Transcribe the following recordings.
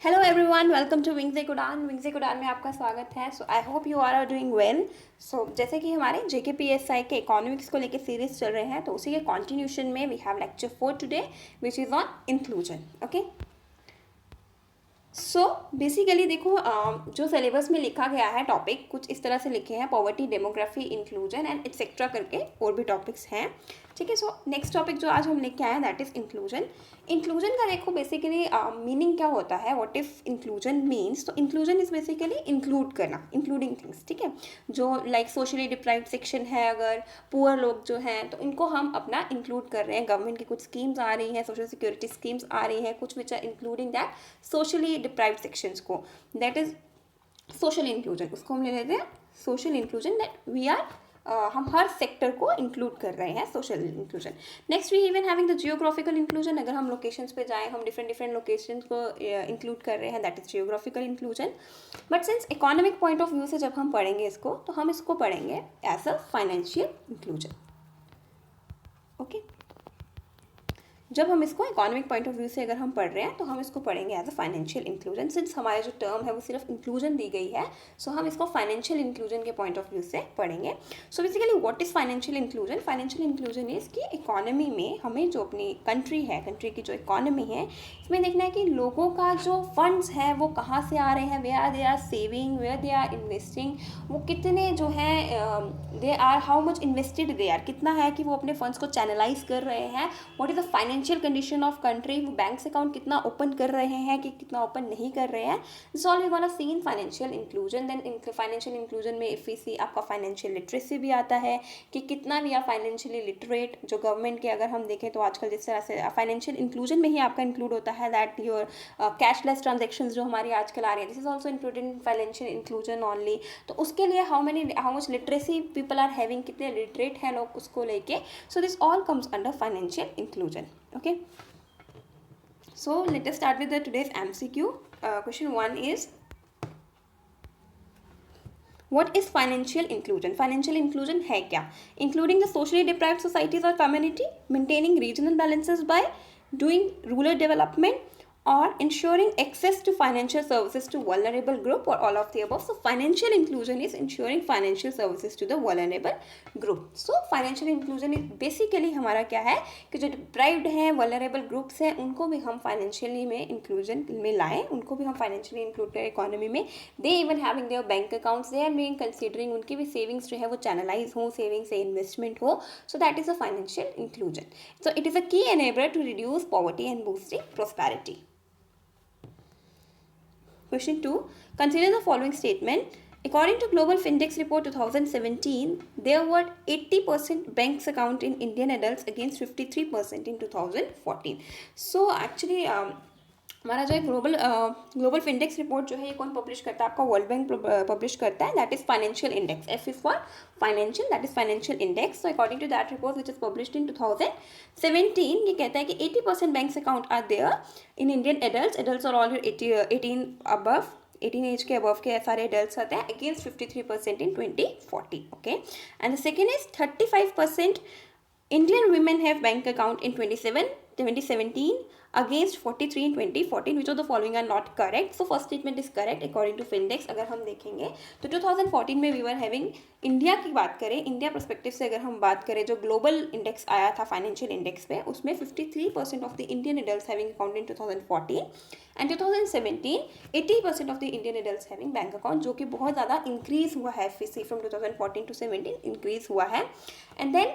Hello everyone, welcome to wings Udaan. Wings Udaan में आपका स्वागत है। So I hope you are doing well. So जैसे कि हमारे जेकेपीएसआई के इकोनॉमिक्स को लेकर सीरीज चल रहे हैं, तो उसी के कंटिन्यूशन में we have lecture 4 today which is on inclusion. Okay, so basically देखो, जो सिलेबस में लिखा गया है टॉपिक कुछ इस तरह से लिखे हैं: poverty, demography, inclusion and etcetera करके और भी टॉपिक्स हैं। ठीक है, सो नेक्स्ट टॉपिक जो आज हम लेके आए हैं दैट इज इंक्लूजन। इंक्लूजन का देखो बेसिकली मीनिंग क्या होता है, व्हाट इफ इंक्लूजन मीन्स। तो इंक्लूजन इज बेसिकली इंक्लूड करना, इंक्लूडिंग थिंग्स। ठीक है, जो लाइक सोशली डिप्राइव्ड सेक्शन है, अगर पुअर लोग जो हैं तो इनको हम अपना इंक्लूड कर रहे हैं। गवर्नमेंट की कुछ स्कीम्स आ रही हैं, सोशल सिक्योरिटी स्कीम्स आ रही हैं कुछ, which are including that socially deprived sections को, दैट इज सोशल इंक्लूजन। उसको हम ले लेते हैं social inclusion, that we are हम हर सेक्टर को इंक्लूड कर रहे हैं, social inclusion. Next we even having the geographical inclusion. अगर हम लोकेशंस पे जाएं, हम डिफरेंट डिफरेंट लोकेशंस को इंक्लूड कर रहे हैं, that is geographical inclusion. But since economic point of view से जब हम पढ़ेंगे इसको, तो हम इसको पढ़ेंगे as a financial inclusion. Okay, जब हम इसको इकोनॉमिक पॉइंट ऑफ व्यू से अगर हम पढ़ रहे हैं तो हम इसको पढ़ेंगे as a financial inclusion. Since हमारे जो टर्म है वो सिर्फ इंक्लूजन दी गई है, सो हम इसको फाइनेंशियल इंक्लूजन के पॉइंट ऑफ व्यू से पढ़ेंगे। So basically what is financial inclusion? Financial inclusion is कि इकोनॉमी में हमें जो अपनी कंट्री है, कंट्री की जो इकोनॉमी है, इसमें देखना है कि लोगों का जो फंड्स है वो कहाँ से आ रहे हैं, where they are saving, where they are investing, वो कितने जो हैं they are, how much invested they are, कितना है कि वो अपने फंड्स को चैनलाइज कर रहे हैं। What is the financial condition of country, वो बैंक्स अकाउंट कितना ओपन कर रहे हैं कि कितना ओपन नहीं कर रहे हैं। This all we gonna see in financial inclusion. Then financial inclusion में इफ वी सी, आपका फाइनेंशियल लिटरेसी भी आता है कि कितना वी आर फाइनेंशियली लिटरेट। जो गवर्नमेंट के अगर हम देखें तो आजकल जिस तरह से फाइनेंशियल इंक्लूजन में ही आपका इंक्लूड होता है दैट योर कैशलेस ट्रांजेक्शन जो हमारी आजकल आ रही है, this is also included in financial inclusion only. तो उसके लिए how much literacy people are having, कितने लिटरेट हैं लोग उसको लेके। So this all comes under financial inclusion. Okay, so let us start with the today's MCQ. Question 1 is, what is financial inclusion? Financial inclusion है क्या? Including the socially deprived societies or community, maintaining regional balances by doing rural development, or ensuring access to financial services to vulnerable group, or all of the above. So financial inclusion is ensuring financial services to the vulnerable group. So financial inclusion is basically हमारा क्या है कि जो deprived हैं, vulnerable groups हैं, उनको भी हम financially में inclusion में लाएं, उनको भी हम financially include करें economy में। They even having their bank accounts, they are being considering उनकी भी savings जो है वो channelize हो, savings से investment हो, so that is a financial inclusion. So it is a key enabler to reduce poverty and boosting prosperity. Question 2. Consider the following statement. According to Global Findex Report 2017, there were 80% banks account in Indian adults against 53% in 2014. So actually हमारा जो है global फिंडेक्स report जो है ये कौन publish करता है? आपका वर्ल्ड बैंक पब्लिश करता है, that is financial index. F is for financial, that is financial index. So according to that report which is published in 2017, ये कहता है कि 80% banks account are there in Indian adults और all 18 above, 18 age के above के सारे adults आते हैं, against 53% in 2040. Okay, and the second is 35% Indian women have bank account in 2017 against 43 in 2014. Which of the following are not correct? So first statement is correct according to Findex. अगर हम देखेंगे तो 2014 में we were having, India की बात करें, India perspective से अगर हम बात करें, जो ग्लोबल इंडेक्स आया था फाइनेंशियल इंडेक्स पे, उसमें 53% of the Indian adults having account in 2014, and 2017 80% of the Indian adults having bank account, जो कि बहुत ज़्यादा इंक्रीज हुआ है। फ्रॉम 2014 to 17 इंक्रीज हुआ है। एंड देन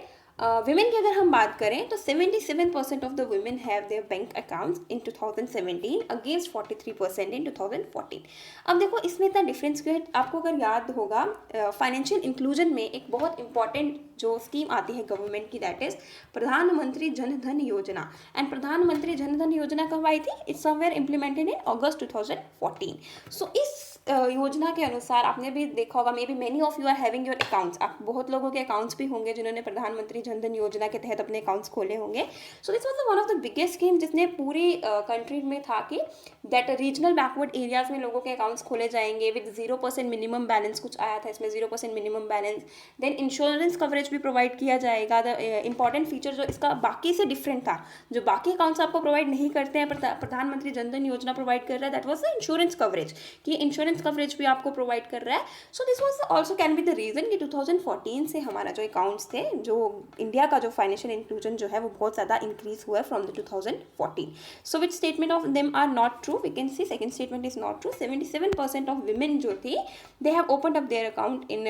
विमेन की अगर हम बात करें तो 77% of the women have their bank accounts in 2017 against 43% इन 2014. अब देखो इसमें इतना डिफरेंस क्यों है? आपको अगर याद होगा, फाइनेंशियल इंक्लूजन में एक बहुत इंपॉर्टेंट जो स्कीम आती है गवर्नमेंट की, दैट इज प्रधानमंत्री जन धन योजना। एंड प्रधानमंत्री जन धन योजना कब आई थी? It's somewhere implemented in August 2014. So इस योजना के अनुसार आपने भी देखा होगा, maybe many of you are having your accounts, आप बहुत लोगों के अकाउंट्स भी होंगे जिन्होंने प्रधानमंत्री जन धन योजना के तहत अपने अकाउंट्स खोले होंगे. सो this was one of the biggest scheme जिसने पूरी कंट्री में था कि दैट रीजनल बैकवर्ड एरियाज में लोगों के अकाउंट्स खोले जाएंगे विद 0% मिनिमम बैलेंस, कुछ आया था इसमें 0% minimum balance. Then insurance coverage भी प्रोवाइड किया जाएगा. द इंपॉर्टेंट फीचर जो इसका बाकी से डिफरेंट था, जो बाकी अकाउंट्स आपको प्रोवाइड नहीं करते हैं प्रधानमंत्री जन धन योजना प्रोवाइड कर रहा है, that was the insurance coverage, कि इंश्योरेंस कवरेज भी आपको प्रोवाइड कर रहा है. So this was also can be the reason कि 2014 से हमारा जो अकाउंट्स थे, जो इंडिया का जो फाइनेंशियल इंक्लूजन जो है वो बहुत ज़्यादा इंक्रीज हुआ है from the 2014. So which statement of them are not true, we can see second statement is not true. 77% of women जो थी they have opened up their account in,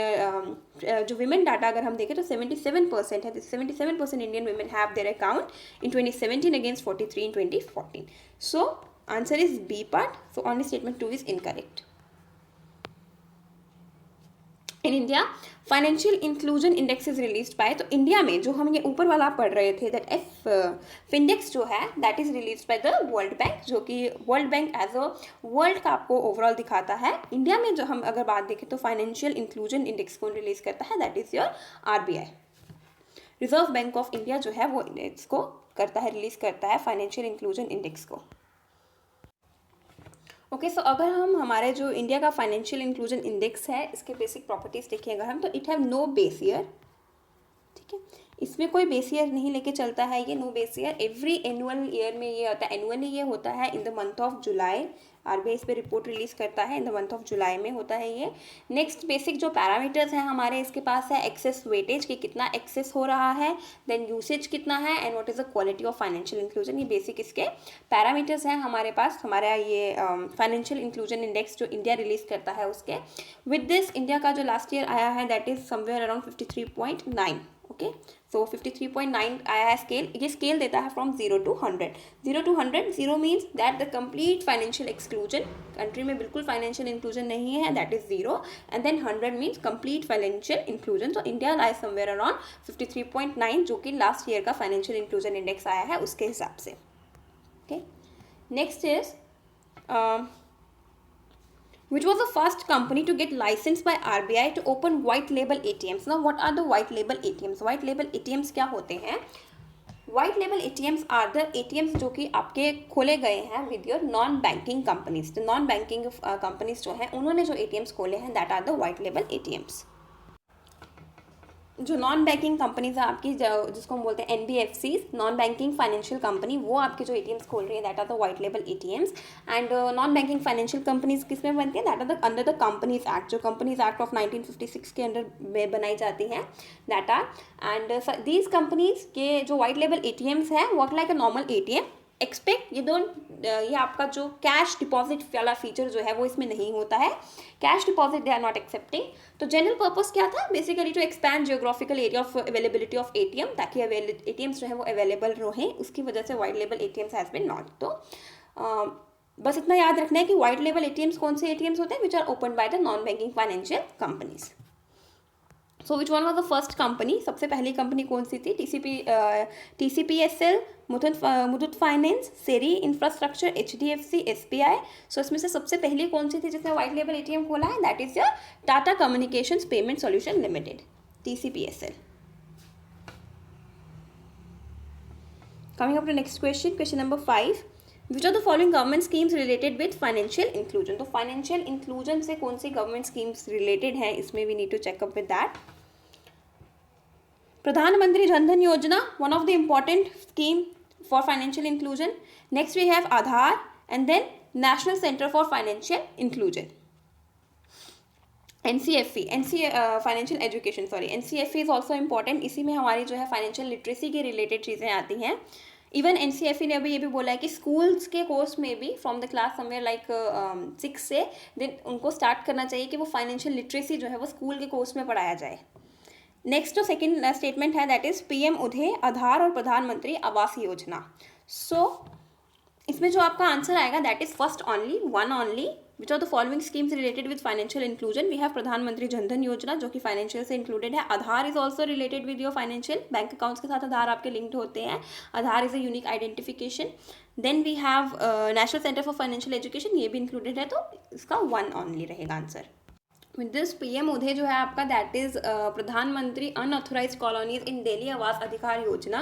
जो विमेन डाटा अगर हम देखें तो 77% है. 77% Indian women have their account in 2017 against 43 in 2014. So answer is B part. So only statement 2 is incorrect. In India financial inclusion index is release bye, तो India में जो हम ये ऊपर वाला पढ़ रहे थे दैट फिंडेक्स जो है that is release by the world bank, जो कि world bank as a world का आपको ओवरऑल दिखाता है. इंडिया में जो हम अगर बात देखें तो फाइनेंशियल इंक्लूजन इंडेक्स को रिलीज करता है that is your RBI, reserve bank of India जो है वो इंडेक्स को करता है, रिलीज करता है फाइनेंशियल इंक्लूजन इंडेक्स को. ओके, सो अगर हम हमारे जो इंडिया का फाइनेंशियल इंक्लूजन इंडेक्स है इसके बेसिक प्रॉपर्टीज देखें अगर हम, तो it have no base year. ठीक है, इसमें कोई बेस ईयर नहीं लेके चलता है ये, no base year. Every annual year में ये होता है, एनुअली ये होता है in the month of July. RBI इस पे रिपोर्ट रिलीज करता है in the month of July में होता है ये. नेक्स्ट बेसिक जो पैरामीटर्स हैं हमारे इसके पास है एक्सेस वेटेज, कि कितना एक्सेस हो रहा है, देन यूसेज कितना है, and what is the quality of financial inclusion. ये बेसिक इसके पैरामीटर्स हैं हमारे पास. हमारा ये फाइनेंशियल इंक्लूजन इंडेक्स जो इंडिया रिलीज करता है उसके. विद दिस इंडिया का जो लास्ट ईयर आया है that is somewhere around 53.9. Okay, so 53.9 आया है स्केल. ये स्केल देता है from 0 to 100. 0 to 100, 0 means that the complete financial exclusion, country में बिल्कुल फाइनेंशियल इंक्लूजन नहीं है, that is 0. And then 100 means complete financial inclusion. तो इंडिया लाइज समवेयर अराउंड 53.9 जो कि लास्ट ईयर का फाइनेंशियल इंक्लूजन इंडेक्स आया है उसके हिसाब से. Okay, next is which was the first company to get licensed by RBI to open white label ATMs. Now what are the white label ATMs? white label ATMs क्या होते हैं? white label ATMs are the ATMs जो कि आपके खोले गए हैं with your non banking companies. तो नॉन बैंकिंग कंपनीज जो हैं उन्होंने जो ATMs खोले हैं that are the white label ATMs. जो नॉन बैंकिंग कंपनीज है आपकी, जिसको हम बोलते हैं NBFCs, non banking financial company, वो आपके जो ATMs खोल रही है that are the white label ATMs. And non banking financial companies किस में बनती है, that are the under the companies act, जो कंपनीज एक्ट ऑफ 1956 के अंडर में बनाई जाती हैं that are. And these companies के जो वाइट लेबल ATMs है work like a normal ATM expect ये डोंट, ये आपका जो कैश डिपॉजिट वाला फीचर जो है वो इसमें नहीं होता है. Cash deposit they are not accepting. तो जनरल पर्पस क्या था, basically to expand geographical area of availability of ATM, ताकि ATMs जो है वो अवेलेबल रहें, उसकी वजह से white label ATMs has been not. तो बस इतना याद रखना है कि वाइट लेबल ATMs कौन से ATMs होते हैं, which are open by the non banking financial companies. So which one was the first company, सबसे पहली कंपनी कौन सी थी, TCPSL, Muthoot finance, Srei infrastructure, HDFC, SBI. So इसमें से सबसे पहली कौन सी थी जिसने वाइट लेबल ATM खोला है, that is your Tata communications payment solution limited, TCPSL. Coming up to next question, question number 5. Which of the following government schemes related with financial inclusion? तो financial inclusion से कौन सी government schemes related हैं, इसमें we need to check up with that. प्रधानमंत्री जन धन योजना, one of the important scheme for financial inclusion. Next we have Aadhaar and then National Center for Financial Inclusion. NCFE, financial education, sorry, NCFE is also important. इसी में हमारी जो है financial literacy के related चीज़ें आती हैं. इवन NCFE ने अभी ये भी बोला है कि स्कूल्स के कोर्स में भी from the class somewhere like 6 से देन उनको स्टार्ट करना चाहिए कि वो फाइनेंशियल लिटरेसी जो है वो स्कूल के कोर्स में पढ़ाया जाए. नेक्स्ट जो सेकेंड स्टेटमेंट है दैट इज PM उदय, आधार और प्रधानमंत्री आवास योजना. सो इसमें जो आपका आंसर आएगा that is first only, one only, which of the following schemes related with financial inclusion? We have Pradhanmantri Jan Dhan Yojana जो कि फाइनेंशियल से इंक्लूडेड है. Aadhaar is also related with your financial. Bank accounts के साथ आधार आपके लिंक्ड होते हैं. Aadhaar is a unique identification. Then we have national centre for financial education, ये भी इंक्लूडेड है, तो इसका 1 ओनली रहेगा आंसर. विद दिस पीएम उदय जो है आपका, दैट इज प्रधानमंत्री अनऑथोराइज्ड कॉलोनीज इन दिल्ली आवास अधिकार योजना,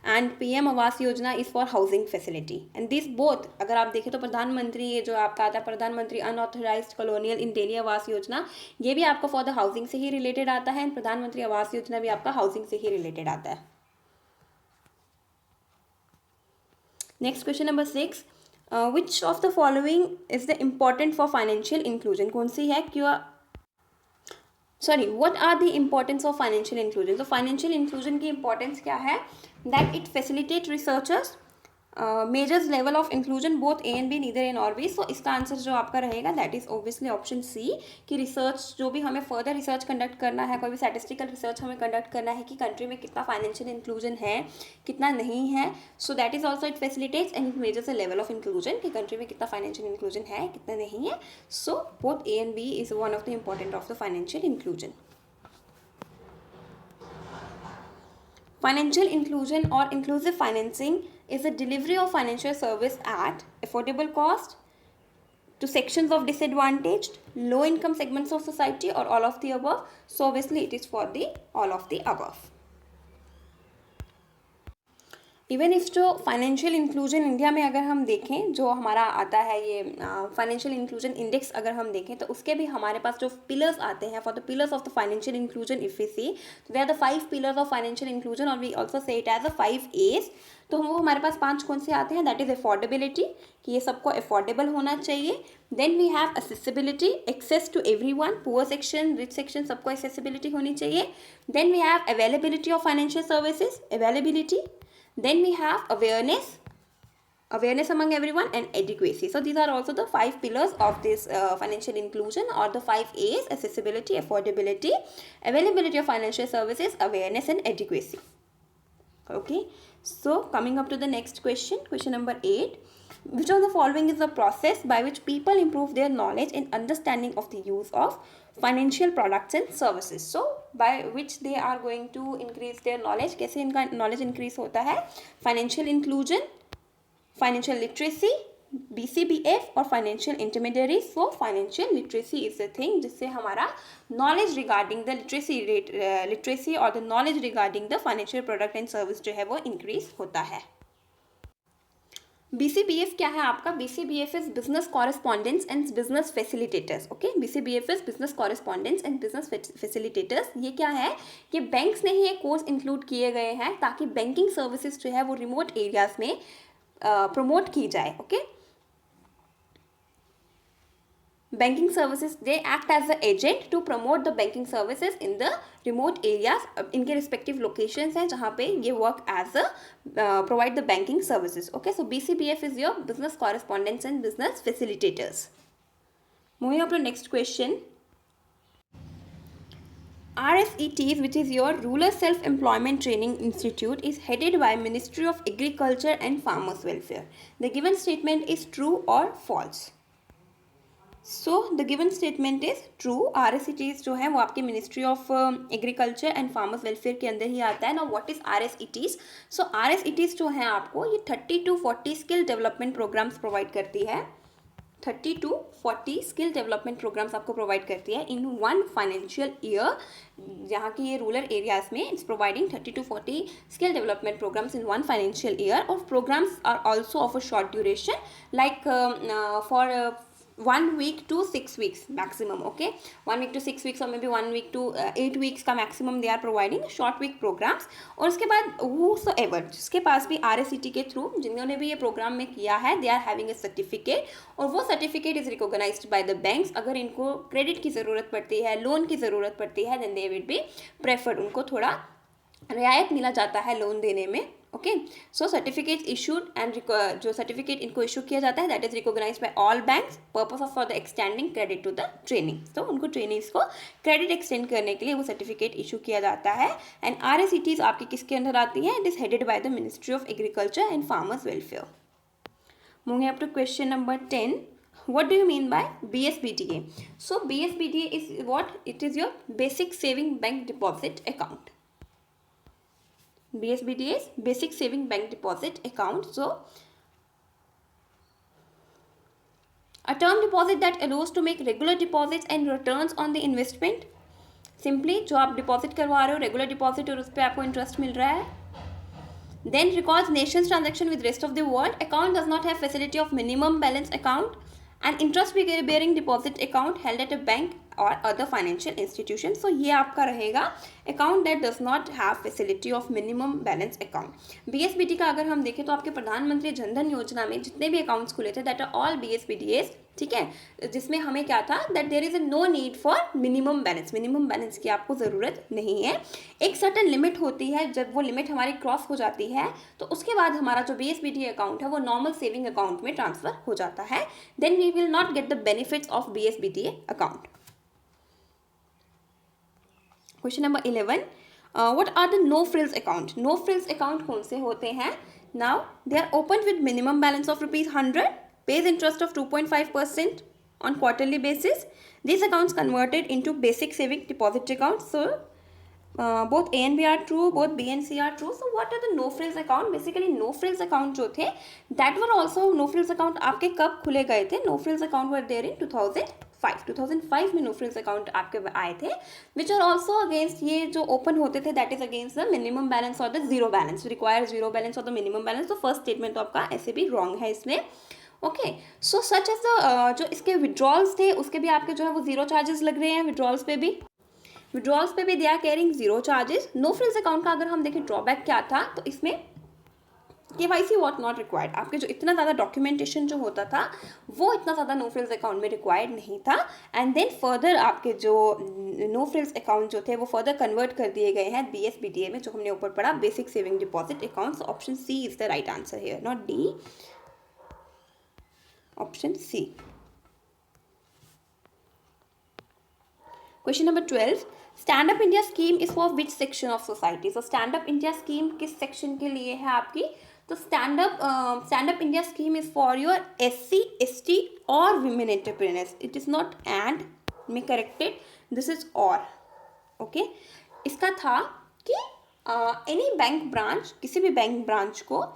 and PM Awas Yojana is for housing facility. And this both अगर आप देखें तो प्रधानमंत्री ये जो आपका आता है प्रधानमंत्री अनऑथोराइज्ड कॉलोनियल इन दिल्ली आवास योजना, ये भी आपका फॉर द हाउसिंग से ही रिलेटेड आता है. एंड प्रधानमंत्री आवास योजना भी आपका हाउसिंग से ही रिलेटेड आता है. Next question number 6. Which of the following is the important for financial inclusion? कौन सी है? क्यों what are the importance of financial inclusion? तो financial inclusion की importance क्या है? That it facilitate researchers measures level of inclusion both A and B, neither A nor B. So इसका answer जो आपका रहेगा that is obviously option C, कि research जो भी हमें फर्दर रिसर्च कंडक्ट करना है, कोई भी स्टैटिस्टिकल रिसर्च हमें कंडक्ट करना है कि कंट्री में कितना फाइनेंशियल इंक्लूजन है कितना नहीं है, so that is also it facilitates and it measures a level of inclusion कि कंट्री में कितना फाइनेंशियल इंक्लूजन है कितना नहीं है. So both A and B is one of the important of the financial inclusion. Financial inclusion or inclusive financing is the delivery of financial service at affordable cost to sections of disadvantaged, low income segments of society, or all of the above. So obviously it is for the all of the above. Even if जो financial inclusion India में अगर हम देखें, जो हमारा आता है ये फाइनेंशियल इंक्लूजन इंडेक्स अगर हम देखें, तो उसके भी हमारे पास जो पिलर्स आते हैं for the pillars of the financial inclusion, if we see they are the 5 pillars of financial inclusion, और we also say it as a 5 A's. तो वो हमारे पास 5 कौन से आते हैं? दैट इज अफोर्डेबिलिटी, कि ये सबको अफोर्डेबल होना चाहिए. Then we have accessibility, access to everyone, poor section rich section सबको एक्सेसिबिलिटी होनी चाहिए. Then we have availability of financial services, availability. Then we have awareness among everyone, and adequacy. So these are also the 5 pillars of this financial inclusion, or the 5 A's: accessibility, affordability, availability of financial services, awareness, and adequacy. Okay, so coming up to the next question, question number 8. Which of the following is the process by which people improve their knowledge and understanding of the use of financial products and services? So by which they are going to increase their knowledge? कैसे इनका knowledge increase होता है? Financial inclusion, financial literacy, BCBF और financial intermediaries. So financial literacy is the thing जिससे हमारा knowledge regarding the literacy और the knowledge regarding the financial product and service जो है वो increase होता है. BCBF क्या है आपका? BCBF is business correspondents and business facilitators. Okay, BCBF is business correspondents and business facilitators. ये क्या है कि बैंक्स ने ही ये कोर्स इंक्लूड किए गए हैं ताकि बैंकिंग सर्विसेज जो है वो रिमोट एरियाज में प्रमोट की जाए. Okay, banking services, they act as the agent to promote the banking services in the remote areas. इनके respective locations हैं जहाँ पे ये work as a provide the banking services. Okay, so BCBF is your business correspondents and business facilitators. Moving up to next question. RSETs, which is your Rural Self-Employment Training Institute, is headed by Ministry of Agriculture and Farmers Welfare. The given statement is true or false? So the given statement is true. RSETs जो है वो आपके ministry of agriculture and farmers welfare के अंदर ही आता है. ना what is RSETs? So RSETs जो है आपको ये 30 to 40 skill development programs provide करती है. 30 to 40 स्किल डेवलपमेंट प्रोग्राम्स आपको प्रोवाइड करती है इन 1 फाइनेंशियल ईयर. जहाँ की ये रूरल एरियाज में it's providing 30 to 40 skill development programs in 1 financial year. और programs are also of a short duration, like for 1 week to 6 weeks maximum. Okay, 1 week to 6 weeks or maybe 1 week to 8 weeks का maximum they are providing short week programs. और उसके बाद whosoever जिसके पास भी RSET के through जिन्होंने भी ये प्रोग्राम में किया है, they are having a certificate, और वो certificate is recognized by the banks. अगर इनको क्रेडिट की ज़रूरत पड़ती है, लोन की ज़रूरत पड़ती है, then they will be preferred. उनको थोड़ा रियायत मिला जाता है लोन देने में. Okay, so certificate issued and जो सर्टिफिकेट इनको इशू किया जाता है that is recognized by all banks purpose of for the extending credit to the training. तो उनको ट्रेनिंग्स को क्रेडिट एक्सटेंड करने के लिए वो सर्टिफिकेट इशू किया जाता है. एंड RSETs आपकी किसके अंदर आती है? It is headed by the ministry of agriculture and farmers welfare. Moving up to question number 10. what do you mean by BSBDA? So BSBDA is what? It is your basic saving bank deposit account. BSBDA is basic saving bank deposit account. So a term deposit that allows to make regular deposits and returns on the investment. Simply जो आप deposit करवा रहे हो regular deposit और उस पर आपको interest मिल रहा है. Then records nations transaction with rest of the world. Account does not have facility of minimum balance account and interest bearing deposit account held at a bank or other financial institution. So ये आपका रहेगा account that does not have facility of minimum balance account. BSBD का अगर हम देखें तो आपके प्रधानमंत्री जनधन योजना में जितने भी अकाउंट्स खुले थे that are all BSBDAs, ठीक है, जिसमें हमें क्या था that there is a no need for minimum balance की आपको ज़रूरत नहीं है. एक सर्टन लिमिट होती है, जब वो लिमिट हमारी क्रॉस हो जाती है तो उसके बाद हमारा जो BSBD अकाउंट है वो नॉर्मल सेविंग अकाउंट में ट्रांसफ़र हो जाता है. Then we will not get the benefits of BSBD account. Question number 11, what are the no frills account? No frills account कौन से होते हैं? Now they are open with minimum balance of ₹100, pays interest of 2.5% on quarterly basis. These accounts converted into basic saving deposit accounts. So both A and B are true, both B and C are true. So what are the no frills account? Basically no frills account जो थे that were also no frills account आपके कब खुले गए थे? No frills account were there in 2005 में no frills account आपके आए थे, which are also against ये जो open होते थे that is against the minimum balance or the zero balance, require zero balance or the minimum balance. तो first statement तो आपका ऐसे भी wrong है इसमें. ओके, सो सच एज जो इसके विड्रॉल्स थे उसके भी आपके जो है वो जीरो चार्जेस लग रहे हैं. विड्रॉल्स पे भी they are carrying zero charges. No frills account का अगर हम देखें ड्रॉबैक क्या था तो इसमें KYC वॉट नॉट रिक्वायर्ड. आपके जो इतना ज़्यादा डॉक्यूमेंटेशन जो होता था वो इतना ज़्यादा नो फ्रिल्स अकाउंट में रिक्वायर्ड नहीं था. एंड देन फर्दर आपके जो नो फ्रिल्स अकाउंट जो थे वो फर्दर कन्वर्ट कर दिए गए हैं BSBDA में, जो हमने ऊपर पढ़ा basic saving deposit accounts. Option C is the right answer here, not D. Option C. Question number 12. Stand Up India scheme is for which section of society? So Stand Up India scheme किस section के लिए है आपकी? तो Stand Up India scheme is for your SC, ST or women entrepreneurs. It is not and, मैं corrected. This is or. Okay. इसका था कि any bank branch, किसी भी बैंक ब्रांच को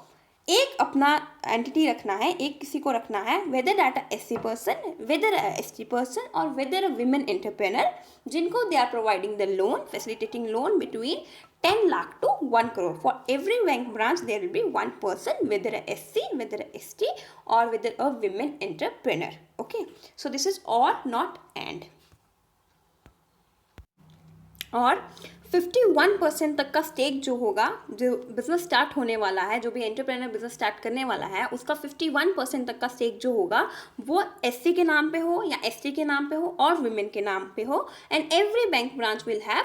एक अपना एंटिटी रखना है, एक किसी को रखना है, whether that a SC person, whether a ST person और वेदर अ विमेन एंटरप्रेनर, जिनको they are providing the loan, facilitating loan between 10 lakh to 1 crore. For every bank branch there will be one person, whether a SC, whether a ST or whether a women entrepreneur. Okay, so this is or not and. और 51% तक का stake जो होगा, जो business start होने वाला है, जो भी एंटरप्रेन्योर बिजनेस स्टार्ट करने वाला है, उसका 51% तक का स्टेक जो होगा वो SC के नाम पे हो या ST के नाम पे हो और विमेन के नाम पे हो. And every bank branch will have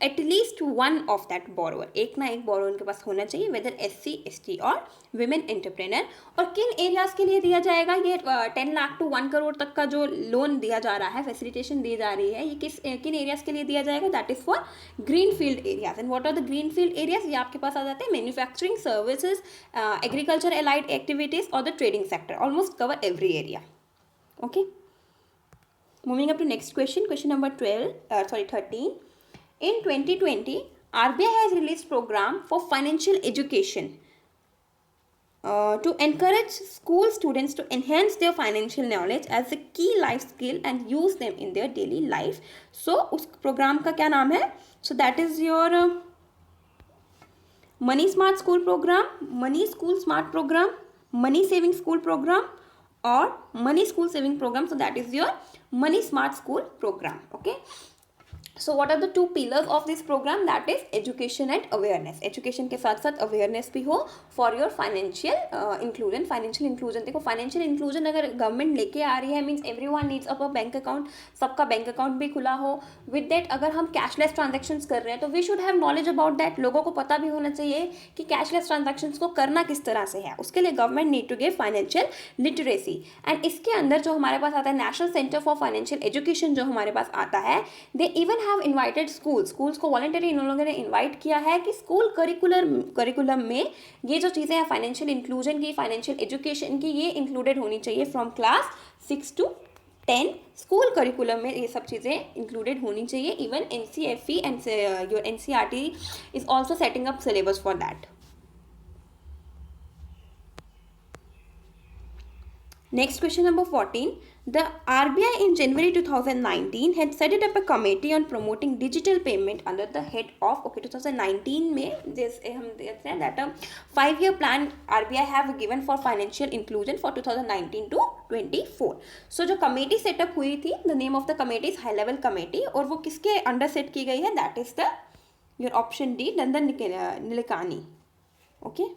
at least one of that borrower. एक ना एक बोरोअर उनके पास होना चाहिए, वेदर SC, ST और विमेन एंटरप्रेनर. और किन एरियाज़ के लिए दिया जाएगा ये 10 लाख to 1 करोड़ तक का जो लोन दिया जा रहा है, फैसिलिटेशन दी जा रही है, ये किन एरियाज़ के लिए दिया जाएगा? That is for green field areas. And what are the green field areas? ये आपके पास आ जाते हैं manufacturing, services, agriculture allied activities और the trading sector. Almost cover every area. Okay, moving up to next question. Question number 13. In 2020, RBI has released program for financial education to encourage school students to enhance their financial knowledge as a key life skill and use them in their daily life. So उस program का क्या नाम है? So that is your Money Smart School program, Money School Smart program, Money Saving School program or Money School Saving program. So that is your Money Smart School program. Okay. So what are the two pillars of this program? That is education and awareness. Education के साथ साथ awareness भी हो for your financial inclusion. Financial inclusion, देखो financial inclusion अगर government लेके आ रही है means everyone needs a bank account. सबका बैंक अकाउंट भी खुला हो. With that अगर हम cashless transactions कर रहे हैं तो we should have knowledge about that. लोगों को पता भी होना चाहिए कि cashless transactions को करना किस तरह से है. उसके लिए government need to give financial literacy. And इसके अंदर जो हमारे पास आता है National Center for Financial Education जो हमारे पास आता है, they even have invited schools को वॉलंटरी इन लोगों ने इन्वाइट किया है कि स्कूल करिकुलम में ये जो चीज़ें हैं फाइनेंशियल इंक्लूजन की, फाइनेंशियल एजुकेशन की, ये इंक्लूडेड होनी चाहिए from class 6 to 10। School curriculum में ये सब चीज़ें इंक्लूडेड होनी चाहिए। Even NCFE and your NCERT is also setting up syllabus for that. Next, question number 14. The RBI in January 2019 had set it up a committee on promoting digital payment under the head of 2019 में जैसे हम देखते हैं that a 5-year plan RBI have given for financial inclusion for 2019 to 24. So जो committee setup हुई थी, the name of the committee is high level committee, और वो किसके under set की गई है, that is the your option D, Nandan Nilekani. Okay.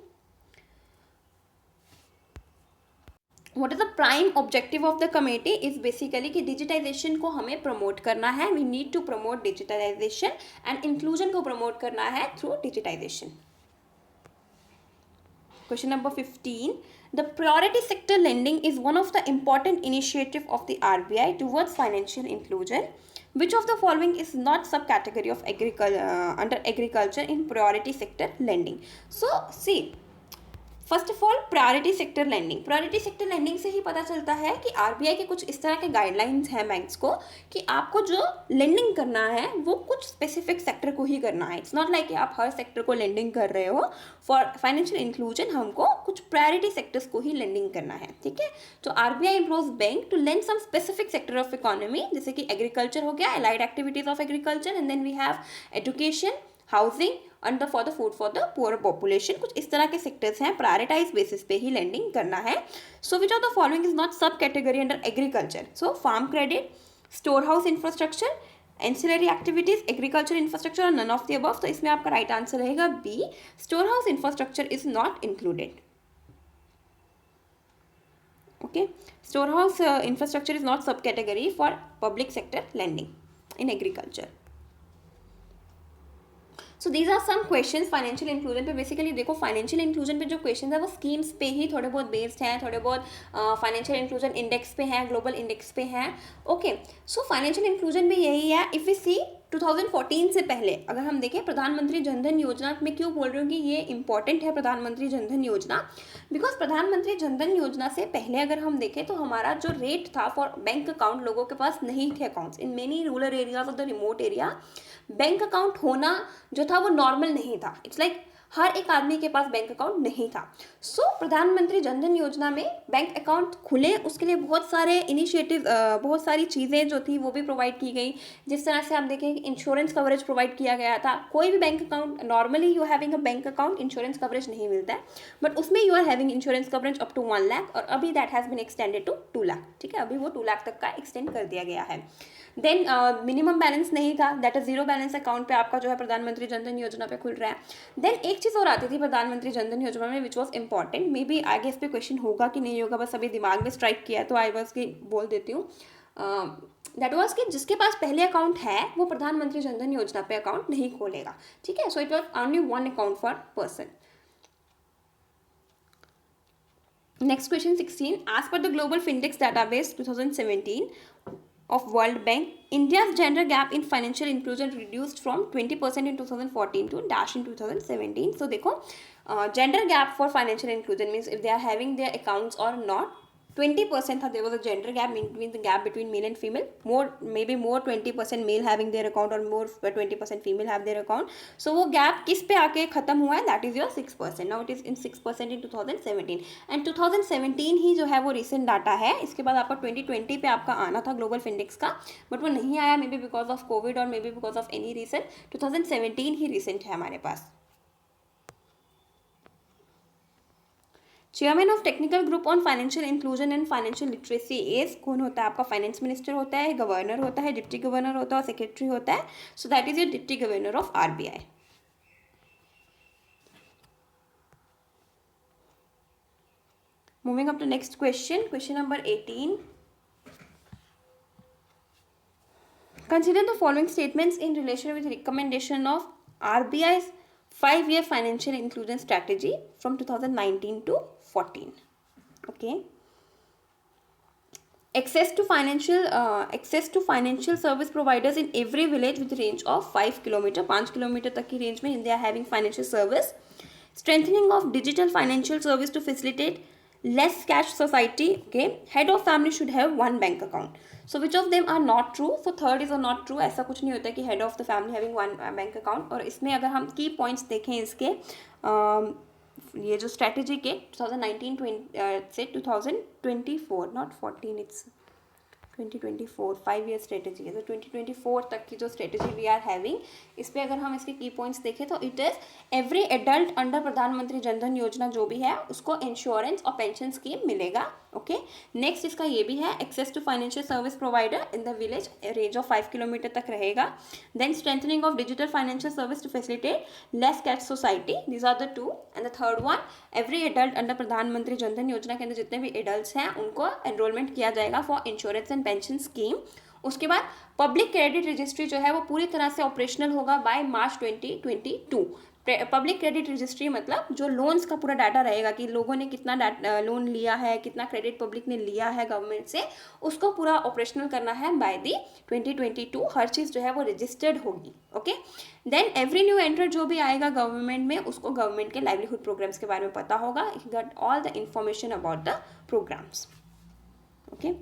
What is the prime objective of the committee is basically कि digitization को हमें promote करना है, we need to promote digitization and inclusion को promote करना है through digitization. Question number 15. The priority sector lending is one of the important initiative of the RBI towards financial inclusion. Which of the following is not subcategory of under agriculture in priority sector lending? So see, first of all priority sector lending से ही पता चलता है कि RBI के कुछ इस तरह के गाइडलाइंस हैं बैंक्स को कि आपको जो लेंडिंग करना है वो कुछ स्पेसिफिक सेक्टर को ही करना है। इट्स नॉट लाइक कि आप हर सेक्टर को लेंडिंग कर रहे हो। फॉर फाइनेंशियल इंक्लूजन हमको कुछ प्रायोरिटी सेक्टर्स को ही लेंडिंग करना है, ठीक है। तो RBI implores bank to lend some specific sector of economy, जैसे कि एग्रीकल्चर हो गया, allied activities of agriculture, and then we have education, housing under for the food for the poor population. कुछ इस तरह के सेक्टर्स हैं, प्रायोरिटाइज बेसिस पे ही लेंडिंग करना है। So which of the following is not sub category under agriculture? So farm credit, store house infrastructure, ancillary activities, agriculture infrastructure और none of the above. तो इसमें आपका राइट आंसर रहेगा B, store house infrastructure is not included. Okay, store house infrastructure is not sub category for public sector lending in agriculture. So these are some questions financial inclusion पे। Basically देखो financial inclusion पे जो question है वो schemes पे ही थोड़े बहुत based हैं, थोड़े बहुत फाइनेंशियल इंक्लूजन इंडेक्स पे हैं, ग्लोबल इंडेक्स पे हैं। ओके, सो फाइनेंशियल इंक्लूजन में यही है। इफ़ वी सी 2014 से पहले अगर हम देखें प्रधानमंत्री जनधन योजना में, क्यों बोल रही हूँ कि ये इंपॉर्टेंट है प्रधानमंत्री जनधन योजना, बिकॉज प्रधानमंत्री जनधन योजना से पहले अगर हम देखें तो हमारा जो रेट था फॉर बैंक अकाउंट, लोगों के पास नहीं थे accounts in many rural areas of the remote area. Bank account होना जो था वो नॉर्मल नहीं था। इट्स लाइक हर एक आदमी के पास बैंक अकाउंट नहीं था। सो प्रधानमंत्री जनधन योजना में बैंक अकाउंट खुले, उसके लिए बहुत सारे इनिशिएटिव, बहुत सारी चीज़ें जो थी वो भी प्रोवाइड की गई। जिस तरह से आप देखें कि इंश्योरेंस कवरेज प्रोवाइड किया गया था। कोई भी bank account, normally you having a bank account insurance coverage नहीं मिलता है, बट उसमें you are having insurance coverage up to 1 lakh, और अभी that has been extended to 2 lakh, ठीक है। अभी वो 2 लाख तक का एक्सटेंड कर दिया गया है। देन मिनिमम बैलेंस नहीं था, दैट इज 0 बैलेंस अकाउंट पे आपका जो है प्रधानमंत्री जनधन योजना पे खुल रहा है। देन एक चीज़ और आती थी प्रधानमंत्री जनधन योजना में which was important, may be आगे इस पर क्वेश्चन होगा कि नहीं होगा, बस अभी दिमाग में स्ट्राइक किया है तो आई वॉज की बोल देती हूँ। दैट वॉज कि जिसके पास पहले अकाउंट है वो प्रधानमंत्री जनधन योजना पे अकाउंट नहीं खोलेगा, ठीक है। So it was only 1 account for person. Next question 16. As per the Global Findex database 2017 of World Bank, India's gender gap in financial inclusion reduced from 20% in 2014 to dash in 2017. So देखो gender gap for financial inclusion means if they are having their accounts or not, 20% था, there was a gender gap, means the gap between male and female, more maybe more 20% male having their account or more 20% female have their account. So वो gap किस पे आके ख़त्म हुआ है, that is your 6%. now it is in 6% in 2017 and 2017 ही जो है वो recent डाटा है। इसके बाद आपका 2020 पे आपका आना था ग्लोबल फिंडेक्स का, बट वो नहीं आया, may be because of covid और may be because of any reason. 2017 ही रिसेंट है हमारे पास। Chairman of technical group on financial inclusion and financial literacy is, कौन होता है आपका? फाइनेंस मिनिस्टर होता है, गवर्नर होता है, डिप्टी गवर्नर होता है और सेक्रेटरी होता है। So that is your deputy governor of RBI. Moving up to next question, question number 18. Consider the following statements in relation with recommendation of RBI's 5-year financial inclusion strategy from 2019 to 14. Okay. access to financial service providers in every village with range of 5 kilometre, 5 kilometre तक की range में they are having financial service. Strengthening of digital financial service to facilitate less cash society. Okay, head of family should have one bank account. So which of them are not true? So third is not true. ऐसा कुछ नहीं होता कि head of the family having one bank account. और इसमें अगर हम key points देखें इसके ये जो स्ट्रैटेजी के 2019 से 2024 नॉट 14 इट्स 2024 5 ईयर स्ट्रेटेजी है, तो 2024 तक की जो स्ट्रेटेजी वी आर हैविंग, इस पर अगर हम इसके की पॉइंट्स देखें तो it is every adult under Pradhan Mantri Jan Dhan Yojana जो भी है उसको इंश्योरेंस और पेंशन स्कीम मिलेगा. ओके, नेक्स्ट इसका ये भी है access to financial service provider in the village, range of 5 kilometre तक रहेगा. Then strengthening of digital financial service to facilitate less cash society. These are the two. And the third one, every adult under Pradhan Mantri Jan Dhan योजना के अंदर जितने भी adults हैं उनको enrolment किया जाएगा for insurance and pension scheme. उसके बाद पब्लिक क्रेडिट रजिस्ट्री जो है वो पूरी तरह से ऑपरेशनल होगा by March 2022. Public credit registry मतलब जो लोन्स का पूरा डाटा रहेगा कि लोगों ने कितना लोन लिया है, कितना क्रेडिट पब्लिक ने लिया है गवर्नमेंट से, उसको पूरा ऑपरेशनल करना है बाय दी 2022. हर चीज़ जो है वो रजिस्टर्ड होगी. Okay, then every new enter जो भी आएगा गवर्नमेंट में उसको गवर्नमेंट के लाइवलीहुड प्रोग्राम्स के बारे में पता होगा. Got all the information about the programs. Okay,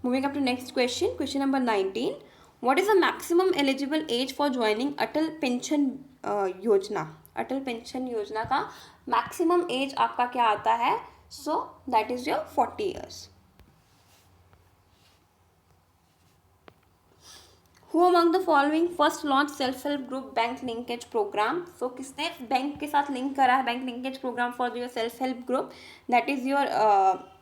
moving up to next question. Question number 19. What is the maximum eligible age for joining Atal pension योजना? अटल पेंशन योजना का मैक्सिमम एज आपका क्या आता है? So that is your 40 years. Who among the following first launched self help group bank linkage program? So किसने bank के साथ लिंक करा है bank linkage program for your self help group? That is your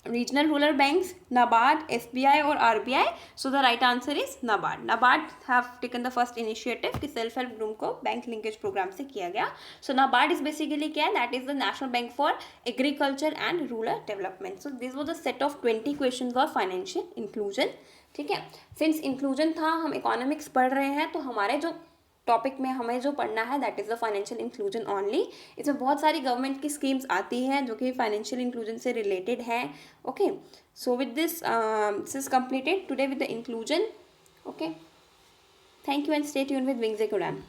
regional rural banks, NABARD, SBI और RBI. So the right answer is NABARD. NABARD have taken the first initiative कि self help group को bank linkage programme से किया गया. So NABARD is basically क्या है? That is the National Bank for Agriculture and Rural Development. So this was a set of 20 questions for financial inclusion. ठीक है, since inclusion था, हम इकोनॉमिक्स पढ़ रहे हैं, तो हमारे जो टॉपिक में हमें जो पढ़ना है that is the financial inclusion only. इसमें बहुत सारी गवर्नमेंट की स्कीम्स आती हैं जो कि फाइनेंशियल इंक्लूजन से रिलेटेड है. Okay, so with this is completed today with the inclusion. Okay, thank you and stay tuned with wings academy.